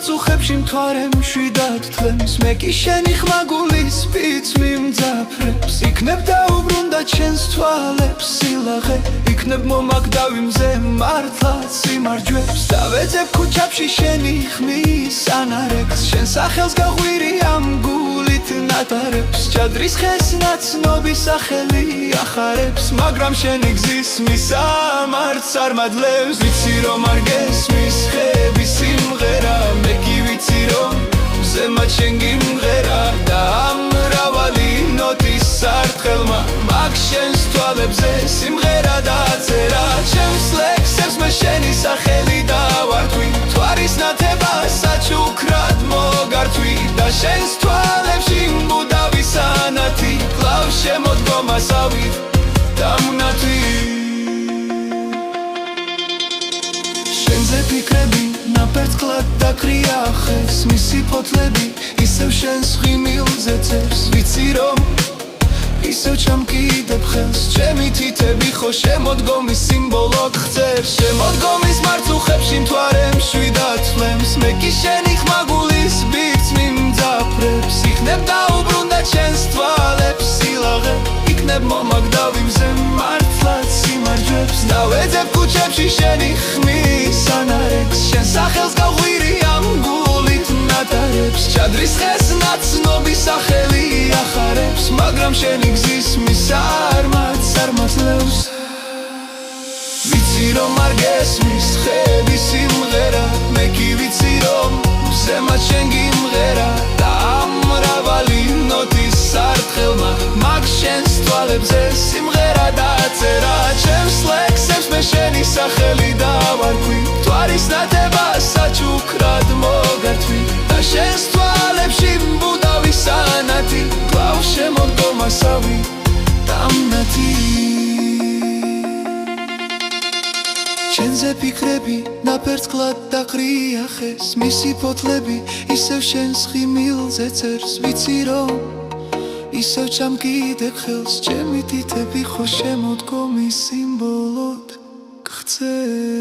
მარწუხებში მთვარე მშვიდად თლემს მე კი შენი ხმაგულის სპიც მიმძაფრებს იქნებ დაუბრუნდა ჩემს თვალებს სილაღე იქნებ მომაგდავი მზე მართლაც სიმარჯვებს დავეძებ ქუჩებში შენი ხმის ანარებს შენ სახელს გაღვირი ამ გულით ნატარებს ჭადრის ხეს ნაცნობი სახელი ახარებს მაგრამ შენი გზის მისამართს არ მადლევს ვიცი რომ არ გესმის ხების სიმღერა მე კი ვიცი რომ ზემოთ შენ გიმღერა და ამ მრავალი ნოტის სარტყელმა მაგ შენს თვალებზე სიმღერა დაწერა ჩემს ლექსებს მე შენი სახელი დავართვი მთვარის ნათება საჩუქრად მოგართვი და შენს თვალებში მბუდავი სანათი კлау შემოდგომასავით დამუნათი შენზე ფიქრები ნაპერწკლად დაკრია ხეს მისი ფოთლები ისევ შენს ღიმილზე წერს ვიცი რომ ისევ ჩამკიდებ ხელს ჩემი თითები ხო შემოდგომის სიმბოლო გღწევს შემოდგომის მარწუხებში მთვარე მშვიდად თლემს მე კი შენი ხმაგულის ბირთს მიმძაფრებს იქნებ დაუბრუნდა ჩემს თვალებს სილაღე იქნებ მომაგდავი მზე მართლაც სიმარჯვებს დავეძებ ქუჩებში შენი ხმის ანარებს შენ სახელს გაღვირი ამ გულით ნატარებს ჭადრის ხეს ნაცნობი სახელი ახარებს მაგრამ შენი გზის მისარმაც არ მადლევს ვიცი რომ არ გესმის ხების სიმღერა მე კი ვიცი რომ ზემოთ შენ გიმღერა და ამ მრავალი ნოტის სარტყელმა მაგ შენს თვალებზე სიმღერა დაწერა ჩემს ლექსებს მე შენი სახელი დავარქვი მთვარის ნათება საჩუქრად მოგართვი და შენს თვალებში მბუდავი სანათი კлау შემოდგომასავი დამნათი შენზე ფიქრები ნაპერწკლად დაკრია ხეს მისი ფოთლები ისევ შენს ღიმილზე წერს ვიცი რომ ისევ ჩამკიდებ ხელს ჩემი თითები ხო შემოდგომის სიმბოლოდ გღწევს